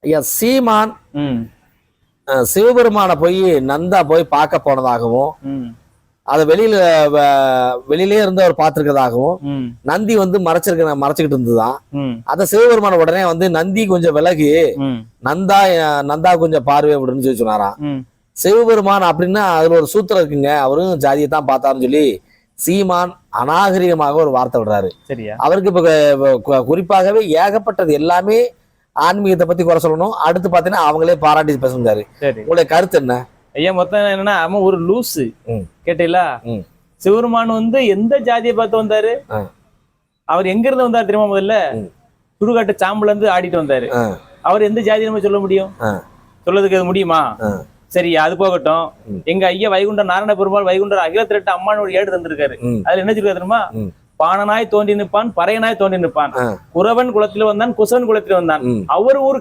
ஐயா சீமான் ம் சிவபெருமான போய் நந்தா போய் பார்க்க போனதாகவும் ம் அதை வெளியிலே இருந்து அவர் பார்த்திருக்கதாகவும் ம் நந்தி வந்து மறைச்சுக்கிட்டு இருந்துதான். ம் அத சிவபெருமான உடனே வந்து நந்தி கொஞ்சம் விலகி ம் நந்தா கொஞ்சம் பார்வை விடுன்னு சொல்லி சொன்னாராம். ம் சிவபெருமான் அப்படின்னா அதுல ஒரு சூத்திரம் இருக்குங்க, அவரும் ஜாதியை தான் பார்த்தாருன்னு சொல்லி சீமான் அநாகரிகமாக ஒரு வார்த்தை விடுறாரு. சரியா? அவருக்கு இப்ப குறிப்பாகவே ஏகப்பட்டது எல்லாமே ஆன்மீகத்தை பத்தி குறை சொல்லணும். அடுத்து பாத்தீங்கன்னா அவங்களே பாராட்டி பேசுறாரு. சரி, உங்களுடைய கருத்து என்ன? ஐயா மொத்தம் என்னன்னா அவன் ஒரு லூசு. ம். கேட்டீங்களா? ம். சிவருமான் வந்து எந்த ஜாதியை பார்த்து வந்தாரு? ஆ. அவர் எங்க இருந்து வந்தாரு தெரியுமா? முதல்ல சுடுகாட்டு சாம்பல இருந்து ஆடிட்டு வந்தாரு. அவர் எந்த ஜாதி நம்ம சொல்ல முடியும்? சொல்லதுக்கு அது முடியுமா? சரி, அது போகட்டும். எங்க ஐயா வைகுண்ட நாராயண பெருமாள் வைகுண்டர் அகிலத்திரட்டு அம்மானோட ஏடு தந்திருக்காரு. அதுல என்ன சொல்லுவாரு தெரியுமா? பாணனாய் தோன்றி நிற்பான், பறையனாய் தோன்றி நிற்பான், குறவன் குலத்தில் வந்தான், குசவன் குலத்தில் வந்தான், அவர் ஊர்